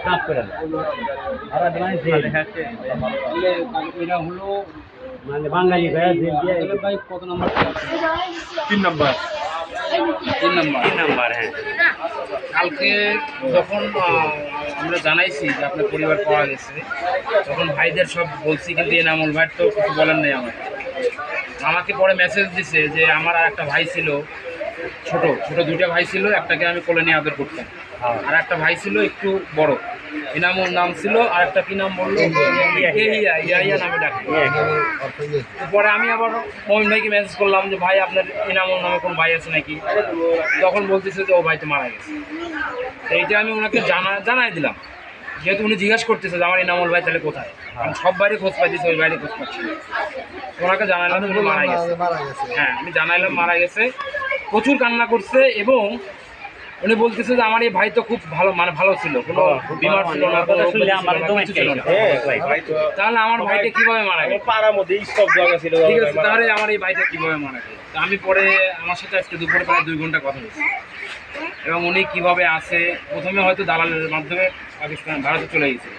সাফ করে দেয় আর মানে এটা হলো মানে বাঙালি ভাইয়া জেল দিয়ে ভাই কত নাম্বার? 3 নাম্বার। 3 নাম্বার। 3 নাম্বার, হ্যাঁ। কালকে যখন আমরা জানাইছি যে আপনার পরিবার পাওয়া গেছে, তখন ভাইদের সব বলছি, কিন্তু এনামুল ভাই তো কিছু বলেন নাই আমাকে পরে মেসেজ দিছে যে আমার আর একটা ভাই ছিল, ছোট ছোট 2টা ভাই ছিল, একটাকে আমি কোলে নিয়ে আদর করতাম, আর একটা ভাই ছিল একটু বড়, এনামুল নাম ছিল, আর একটা কি নাম বললো, ইয়া নামে ডাকে। পরে আমি আবার মমিন ভাইকে মেসেজ করলাম যে ভাই আপনার এনামুল নামে কোন ভাই আছে নাকি? তখন বলতেছে যে ও ভাই তো মারা গেছে। এইটা আমি ওনাকে জানাই দিলাম, যেহেতু উনি জিজ্ঞাসা করতেছে যে আমার এনামুল ভাই তাহলে কোথায়, কারণ সব বাইরে খোঁজ পাইতেছে, ওই বাইরে খোঁজ পাচ্ছি না। ওনাকে জানাইলাম উনি মারা গেছে। হ্যাঁ, আমি জানাইলাম মারা গেছে। প্রচুর কান্না করছে এবং উনি বলতেছে যে আমার এই ভাই তো খুব ভালো, মানে ভালো ছিল, কোনো বিমার ছিল না, কোনো রোগ ছিল না। তাহলে আমার ভাইটা কিভাবে মারা গেল? পাড়ার মধ্যে স্টপ জায়গা ছিল। ঠিক আছে, তাহলে আমার এই ভাইটা কিভাবে মারা গেল? আমি পরে আমার সাথে আজকে দুপুরে প্রায় 2 ঘন্টা কথা বলছি, এবং উনি কিভাবে আছে, প্রথমে হয়তো দালালের মাধ্যমে পাকিস্তান ভারতে চলে গেছে,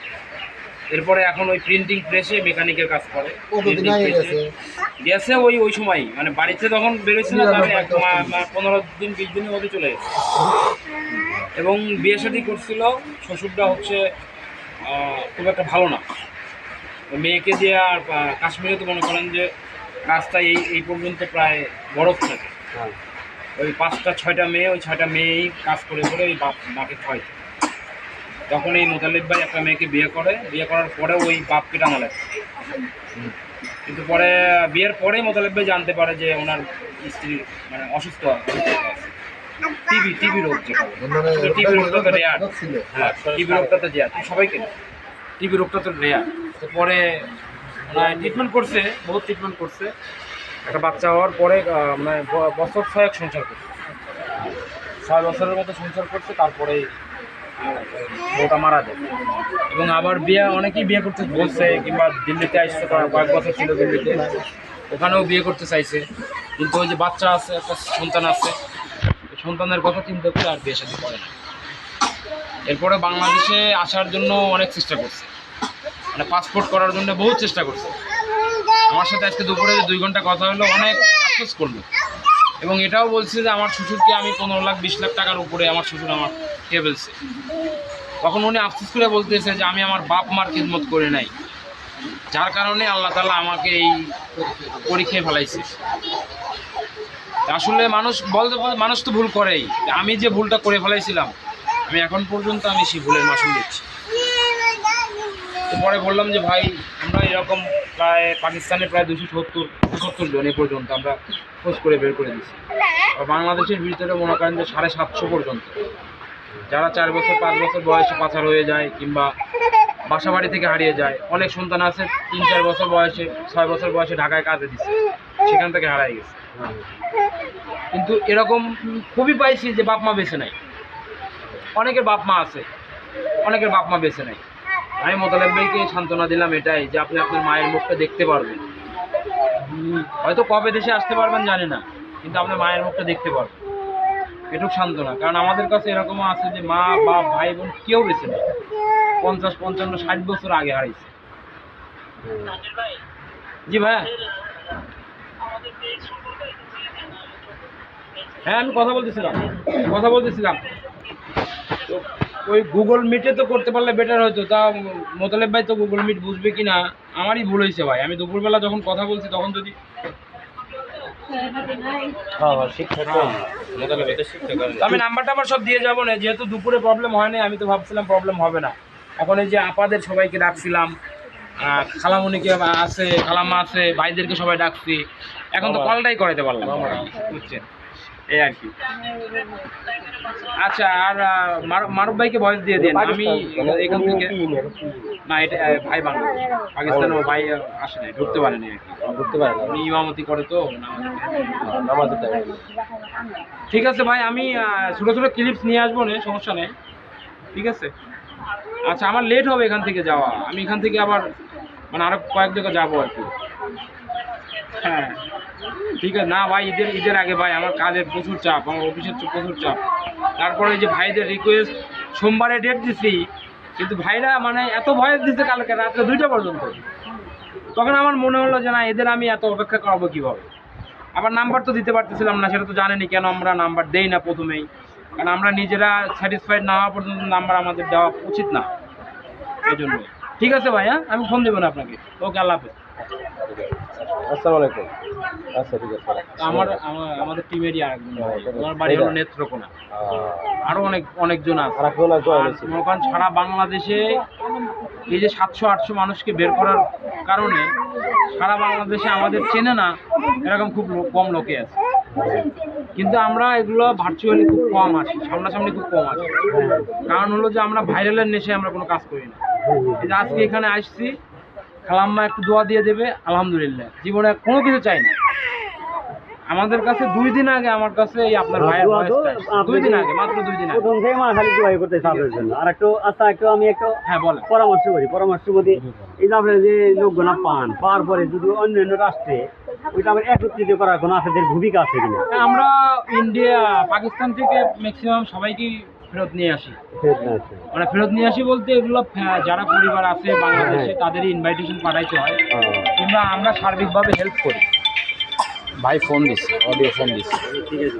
এরপরে এখন ওই প্রিন্টিং প্রেসে মেকানিকের কাজ করে। গেছে ওই সময়, মানে বাড়িতে যখন বেরোছিল তার 15 দিন 20 দিনের মধ্যে চলে গেছে। এবং বিয়ে শাদী করছিল, শ্বশুরটা হচ্ছে খুব একটা ভালো না, মেয়েকে দিয়ে। আর কাশ্মীরে তো মনে করেন যে রাস্তায় এই পর্যন্ত প্রায় বরফ থাকে, ওই 5টা 6টা মেয়ে, ওই 6টা মেয়েই কাজ করে করে ওই বাপকে খাওয়াই। তখন এই মোতালেব ভাই একটা মেয়েকে বিয়ে করার পরে ওই বাপকে টানা লাগে। কিন্তু পরে বিয়ের পরেই মোতালেব ভাই জানতে পারে যে ওনার স্ত্রী মানে অসুস্থ আছে, টিবি রোগ, যেটা টিবি রোগটা তো রেয়ার। হ্যাঁ, টিবি রোগটা তো রেয়ার, সবাইকে টিবি রোগটা তো রেয়ার। তো পরে ট্রিটমেন্ট করছে, বহুত ট্রিটমেন্ট করছে। একটা বাচ্চা হওয়ার পরে মানে বছর 6 সংসার করছে, 6 বছরের মতো সংসার করছে। তারপরে বউটা মারা যায়। এবং আবার অনেকেই বিয়ে করতে বলছে, কিংবা দিল্লিতে আসছে, কয়েক বছর ছিল দিল্লিতে, ওখানেও বিয়ে করতে চাইছে, কিন্তু ওই যে বাচ্চা আছে, একটা সন্তান আছে, সন্তানের কথা চিন্তা করে আর বিয়ে শাদী করে না। এরপরে বাংলাদেশে আসার জন্য অনেক চেষ্টা করছে, মানে পাসপোর্ট করার জন্য বহুত চেষ্টা করছে। আমার সাথে আজকে দুপুরে 2 ঘন্টা কথা হলো, অনেক আফসোস করলো, এবং এটাও বলছে যে আমার শ্বশুরকে আমি 15 লাখ 20 লাখ টাকার উপরে আমার শ্বশুর আমার খেয়ে ফেলছে। তখন উনি আফসোস করে বলতেছে যে আমি আমার বাপ মার খিদমত করে নাই, যার কারণে আল্লাহ তাআলা আমাকে এই পরীক্ষায় ফেলাইছে। আসলে মানুষ তো ভুল করেই। আমি যে ভুলটা করে ফেলাইছিলাম, আমি এখন পর্যন্ত আমি সেই ভুলের মাসুল দিচ্ছি। পরে বললাম যে ভাই, আমরা এরকম প্রায় পাকিস্তানে প্রায় 270 জন এ পর্যন্ত আমরা খোঁজ করে বের করে দিচ্ছি। আর বাংলাদেশের ভিতরে মনে করেন যে 750 পর্যন্ত, যারা 4 বছর 5 বছর বয়সে পাচার হয়ে যায়, কিংবা বাসা বাড়ি থেকে হারিয়ে যায়। অনেক সন্তান আছে 3-4 বছর বয়সে, 6 বছর বয়সে ঢাকায় কাজে দিচ্ছে, সেখান থেকে হারাই গেছে। কিন্তু এরকম খুবই পাইছি যে বাপ মা বেঁচে নাই। অনেকের বাপ মা আছে, অনেকের বাপ মা বেঁচে নাই। আমি মোতালেব ভাইকে সান্ত্বনা দিলাম এটাই, যে আপনি আপনার মায়ের মুখটা দেখতে পারবেন, হয়তো কবে দেশে আসতে পারবেন জানি না, কিন্তু আপনার মায়ের মুখটা দেখতে পারবেন, এটুকু সান্ত্বনা। কারণ আমাদের কাছে এরকমও আছে যে মা বাপ ভাই বোন কেউ বেঁচে নেই, 50, 55, 60 বছর আগে হারাইছে। জি ভাইয়া, হ্যাঁ আমি কথা বলতেছিলাম তো ওই গুগল মিটে তো করতে পারলে বেটার হতো। তা মোতালেব ভাই তো গুগল মিট বুঝবে কি না, আমারই ভুল হয়েছে ভাই। আমি দুপুরবেলা যখন কথা বলছি তখন যদি আমি নাম্বারটা আমার সব দিয়ে যাবো না, যেহেতু দুপুরে প্রবলেম হয় না, আমি তো ভাবছিলাম প্রবলেম হবে না। এখন এই যে আপাদের সবাইকে ডাকছিলাম, খালামণিকে আছে, খালাম্মা আছে, ভাইদেরকে সবাই ডাকছি, এখন তো কলটাই করাতে পারলাম, বুঝছেন, এই আর কি। আচ্ছা, আর মারুফ ভাইকে ভয়েস দিয়ে দিন। আমি এখান থেকে না, এটা ভাই বাংলাদেশ, পাকিস্তান ও ভাই আসে নাই, ঢুকতে পারেনি আর কি, ঢুকতে পারে না, উনি ইমামতি করে তো নামাজ। ঠিক আছে ভাই, আমি ছোটো ছোটো ক্লিপস নিয়ে আসবো না, সমস্যা নেই, ঠিক আছে। আচ্ছা, আমার লেট হবে এখান থেকে যাওয়া, আমি এখান থেকে আবার মানে আরো কয়েক জায়গায় যাবো আর কি। হ্যাঁ ঠিক আছে। না ভাই, ঈদের আগে ভাই আমার কাজের প্রচুর চাপ, আমার অফিসের প্রচুর চাপ। তারপরে যে ভাইদের রিকোয়েস্ট, সোমবারে ডেট দিচ্ছি, কিন্তু ভাইরা মানে এত ভয় দিতে কালকে রাত্রে 2টা পর্যন্ত। তখন আমার মনে হলো যে না, এদের আমি এত অপেক্ষা করাবো কীভাবে। আবার নাম্বার তো দিতে পারতেছিলাম না, সেটা তো জানেনি কেন আমরা নাম্বার দেই না প্রথমেই, কারণ আমরা নিজেরা স্যাটিসফাইড না হওয়া পর্যন্ত নাম্বার আমাদের দেওয়া উচিত না, এই জন্য। ঠিক আছে ভাই, হ্যাঁ আমি ফোন দেবো না আপনাকে। ওকে, আল্লাহ হাফেজ। আসসালামু আলাইকুম। আচ্ছা ঠিক আছে। আমাদের টিমেরই আরেকজন ভাই, ওনার বাড়ি হলো নেত্রকোনা। আরও অনেকজন আছে। আর মনে করেন সারা বাংলাদেশে এই যে 700-800 মানুষকে বের করার কারণে সারা বাংলাদেশে আমাদের চেনে না এরকম খুব কম লোকে আছে। কিন্তু আমরা এগুলো ভার্চুয়ালি খুব কম আসি, সামনাসামনি খুব কম আসি। কারণ হলো যে আমরা ভাইরালের নেশে আমরা কোনো কাজ করি না। এই যে আজকে এখানে আসছি, খালাম্মা একটু দোয়া দিয়ে দেবে, আলহামদুলিল্লাহ। জীবনে কোনো কিছু চাই না। আমাদের কাছে 2 দিন আগে আমার কাছে এই আপনার ভাইয়ের ভয়েসটা 2 দিন আগে, মাত্র 2 দিন আগে। প্রথম থেকে মা খালি দোয়াই করতে সাহায্যের জন্য। আর একটু আচ্ছা, আমি একটু হ্যাঁ বলেন। পরামর্শ করি। এই যে আপনারা যে লোকগুলা পাওয়ার পরে যদি অন্যান্য রাষ্ট্রে ওইটা আমরা একত্রিত করার কোনো আপনাদের ভূমিকা আছে কিনা? আমরা ইন্ডিয়া, পাকিস্তান থেকে ম্যাক্সিমাম সবাইকেই ফেরত নিয়ে আসি। মানে ফেরত নিয়ে আসি বলতে এগুলো যারা পরিবার আছে বাংলাদেশে তাদেরই ইনভাইটেশন পাঠাইতে হয়, কিংবা আমরা সার্বিকভাবে হেল্প করি। ভাই ফোন দিচ্ছে, অডিও ফোন দিচ্ছে। ঠিক আছে।